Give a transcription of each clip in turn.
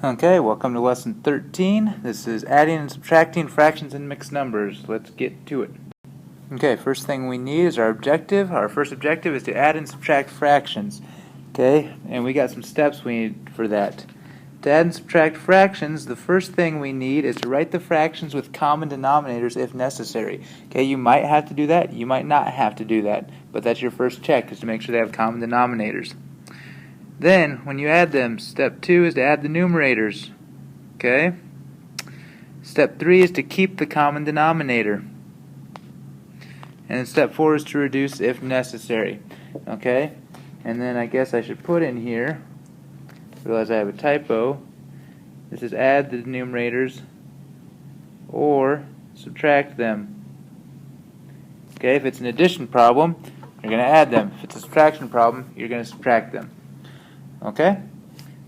Okay, welcome to lesson 13. This is adding and subtracting fractions and mixed numbers. Let's get to it. Okay, first thing we need is our objective. Our first objective is to add and subtract fractions. Okay, and we got some steps we need for that. To add and subtract fractions, the first thing we need is to write the fractions with common denominators if necessary. Okay, you might have to do that, you might not have to do that, but that's your first check, is to make sure they have common denominators. Then, when you add them, step 2 is to add the numerators. Okay? Step 3 is to keep the common denominator. And then step 4 is to reduce if necessary. Okay? And then I guess I should put in here, realize I have a typo, this is add the numerators or subtract them. Okay? If it's an addition problem, you're going to add them. If it's a subtraction problem, you're going to subtract them. Okay?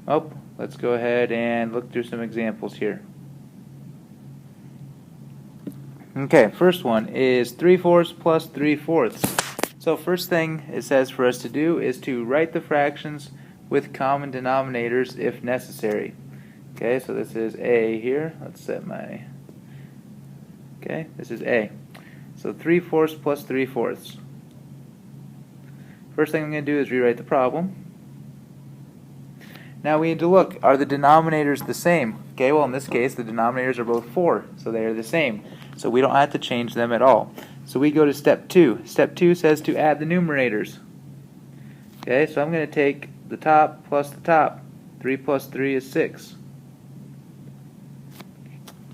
Well, let's go ahead and look through some examples here. Okay, first one is 3/4 plus 3/4. So first thing it says for us to do is to write the fractions with common denominators if necessary. Okay, so this is A here. Let's set my... Okay, this is A. So 3/4 plus 3/4. First thing I'm going to do is rewrite the problem. Now we need to look, are the denominators the same? Okay, well in this case the denominators are both 4, so they are the same. So we don't have to change them at all. So we go to step 2. Step 2 says to add the numerators. Okay, so I'm going to take the top plus the top. 3 plus 3 is 6.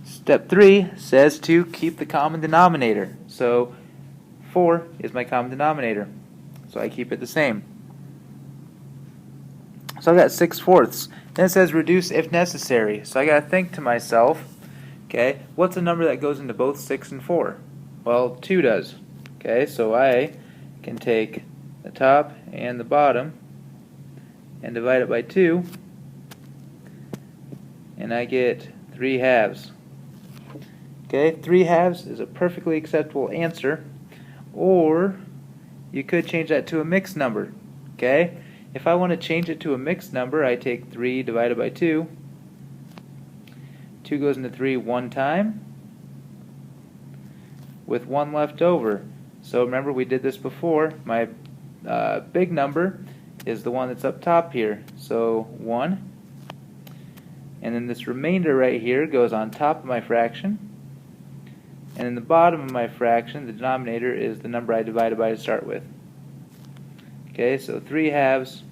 Step 3 says to keep the common denominator. So 4 is my common denominator. So I keep it the same. So I've got 6/4. Then it says reduce if necessary. So I got to think to myself, okay, what's a number that goes into both 6 and 4? Well, 2 does. Okay, so I can take the top and the bottom and divide it by 2, and I get 3/2. Okay, 3/2 is a perfectly acceptable answer, or you could change that to a mixed number. Okay? If I want to change it to a mixed number, I take 3 divided by 2. 2 goes into 3 one time, with 1 left over. So remember, we did this before. My big number is the one that's up top here. So 1. And then this remainder right here goes on top of my fraction. And in the bottom of my fraction, the denominator is the number I divided by to start with. Okay, so 3/2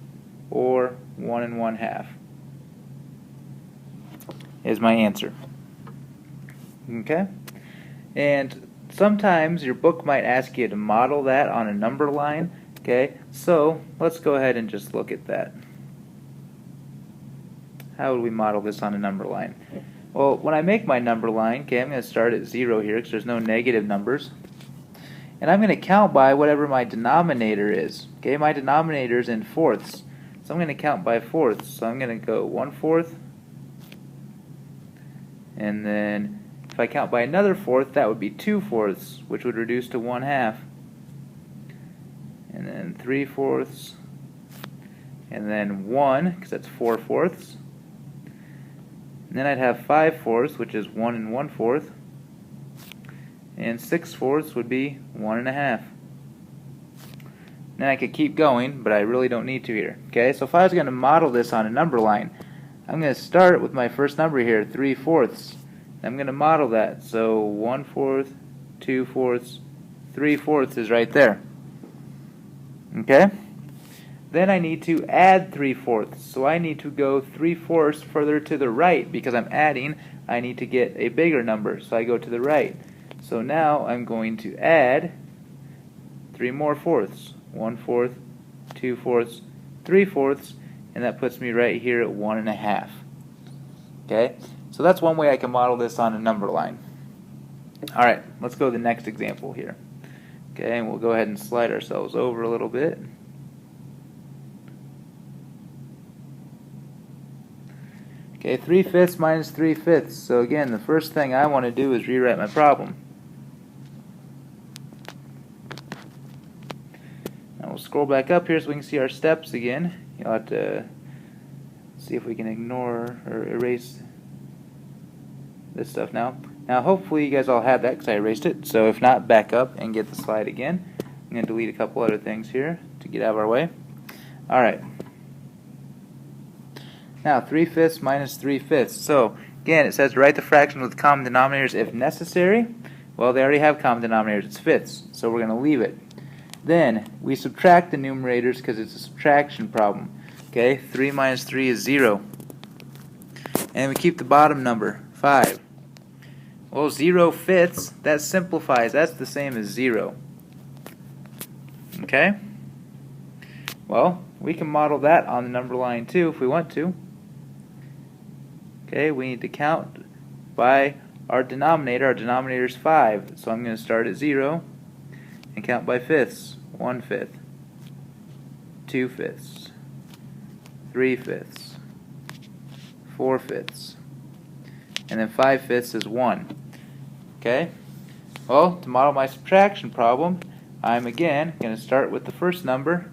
or 1 1/2 is my answer. Okay? And sometimes your book might ask you to model that on a number line. Okay, so let's go ahead and just look at that. How would we model this on a number line? Well, when I make my number line, okay, I'm going to start at 0 here because there's no negative numbers. And I'm going to count by whatever my denominator is. Okay, my denominator is in fourths. So I'm going to count by fourths. So I'm going to go 1/4. And then if I count by another fourth, that would be 2/4, which would reduce to 1/2. And then 3/4. And then 1, because that's 4/4. And then I'd have 5/4, which is 1 1/4. And 6/4 would be 1 1/2. Then I could keep going, but I really don't need to here. Okay, so if I was going to model this on a number line, I'm going to start with my first number here, 3/4. I'm going to model that. So 1/4, 2/4, 3/4 is right there. Okay? Then I need to add 3/4. So I need to go 3/4 further to the right because I'm adding. I need to get a bigger number, so I go to the right. So now I'm going to add 3 more fourths. 1/4, 2/4, 3/4, and that puts me right here at 1 1/2. Okay, so that's one way I can model this on a number line. Alright, let's go to the next example here. Okay, and we'll go ahead and slide ourselves over a little bit. Okay, 3/5 minus 3/5. So again, the first thing I want to do is rewrite my problem. Now we'll scroll back up here so we can see our steps again. You'll have to see if we can ignore or erase this stuff now. Now hopefully you guys all had that because I erased it, so if not, back up and get the slide again. I'm going to delete a couple other things here to get out of our way. Alright. Now 3/5 minus 3/5. So again, it says write the fraction with common denominators if necessary. Well, they already have common denominators, it's fifths, so we're going to leave it. Then we subtract the numerators because it's a subtraction problem. Okay, 3 minus 3 is 0. And we keep the bottom number, 5. Well, 0/5, that simplifies. That's the same as 0. Okay? Well, we can model that on the number line too if we want to. Okay, we need to count by our denominator. Our denominator is 5. So I'm going to start at 0 and count by fifths. 1/5, 2/5, 3/5, 4/5, and then 5/5 is 1. Okay? Well, to model my subtraction problem, I'm again going to start with the first number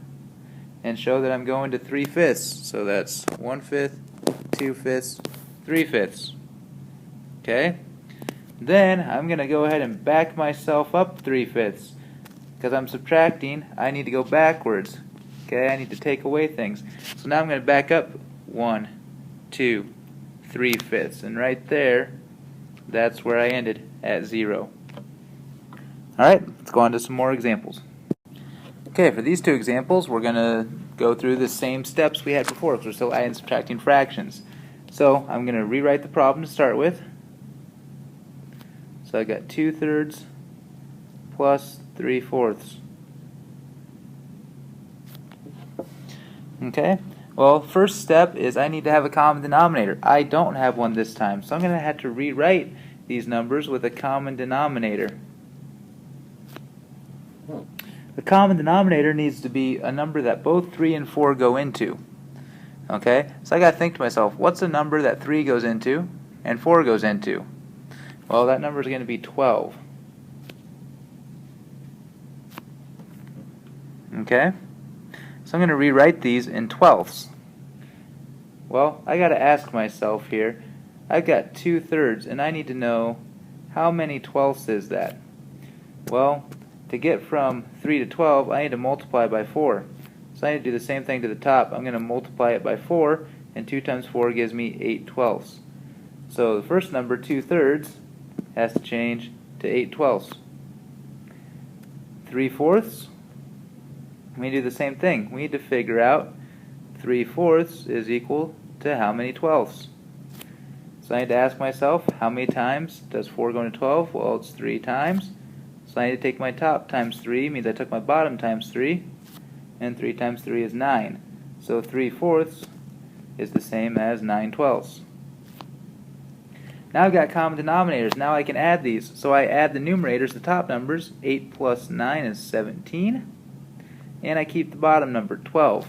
and show that I'm going to 3/5. So that's 1/5, 2/5, 3/5. Okay? Then I'm going to go ahead and back myself up 3/5. Because I'm subtracting, I need to go backwards. Okay, I need to take away things. So now I'm going to back up 1, 2, 3/5. And right there, that's where I ended, at 0. Alright, let's go on to some more examples. Okay, for these two examples, we're going to go through the same steps we had before because we're still adding and subtracting fractions. So I'm going to rewrite the problem to start with. So I got 2/3 plus 3/4. Okay, well, first step is I need to have a common denominator. I don't have one this time, so I'm going to have to rewrite these numbers with a common denominator. The common denominator needs to be a number that both 3 and 4 go into. Okay, so I got to think to myself, what's a number that 3 goes into and 4 goes into? Well, that number is going to be 12. Okay, so I'm going to rewrite these in twelfths. Well, I got to ask myself here, I've got 2/3 and I need to know how many twelfths is that? Well, to get from 3 to 12, I need to multiply by 4. So I need to do the same thing to the top. I'm going to multiply it by 4, and 2 times 4 gives me 8/12. So the first number, 2/3, has to change to 8/12. 3/4, we do the same thing. We need to figure out 3/4 is equal to how many twelfths. So I need to ask myself, how many times does 4 go into 12? Well, it's 3 times. So I need to take my top times 3, means I took my bottom times 3, and 3 times 3 is 9. So 3/4 is the same as 9/12. Now I've got common denominators. Now I can add these. So I add the numerators, the top numbers. 8 plus 9 is 17. And I keep the bottom number, 12.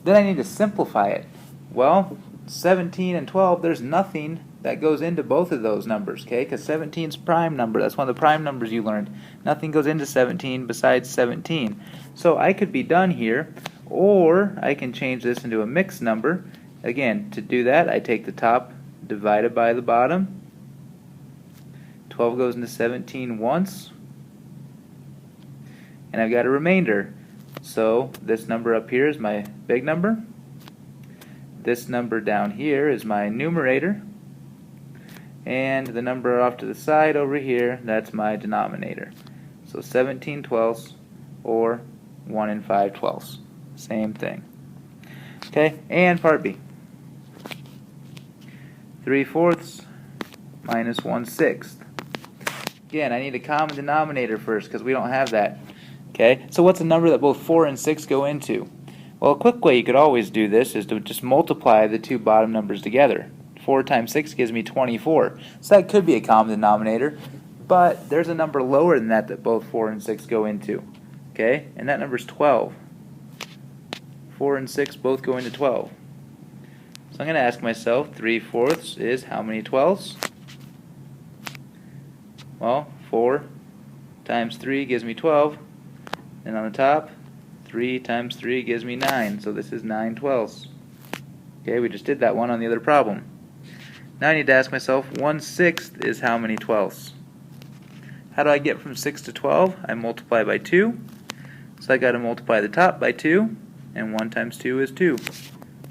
Then I need to simplify it. Well, 17 and 12, there's nothing that goes into both of those numbers, okay? Because 17 is prime number. That's one of the prime numbers you learned. Nothing goes into 17 besides 17. So I could be done here, or I can change this into a mixed number. Again, to do that, I take the top divided by the bottom. 12 goes into 17 once. And I've got a remainder. So this number up here is my big number. This number down here is my numerator. And the number off to the side over here, that's my denominator. So 17/12 or 1 5/12. Same thing. Okay, and part B. 3/4 minus 1/6. Again, I need a common denominator first because we don't have that. Okay, so what's a number that both 4 and 6 go into? Well, a quick way you could always do this is to just multiply the two bottom numbers together. 4 times 6 gives me 24. So that could be a common denominator, but there's a number lower than that that both 4 and 6 go into. Okay, and that number is 12. 4 and 6 both go into 12. So I'm going to ask myself, 3/4 is how many twelfths? Well, 4 times 3 gives me 12. And on the top, 3 times 3 gives me 9. So this is 9/12. Okay, we just did that one on the other problem. Now I need to ask myself, 1/6 is how many twelfths? How do I get from 6 to 12? I multiply by 2. So I got to multiply the top by 2, and 1 times 2 is 2.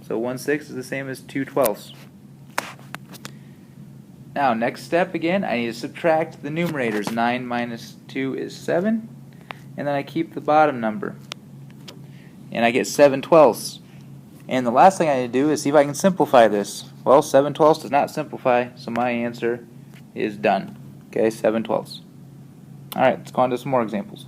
So 1/6 is the same as 2/12. Now, next step again, I need to subtract the numerators. 9 minus 2 is 7, and then I keep the bottom number. And I get 7/12. And the last thing I need to do is see if I can simplify this. Well, 7/12 does not simplify, so my answer is done. Okay, 7/12. Alright, let's go on to some more examples.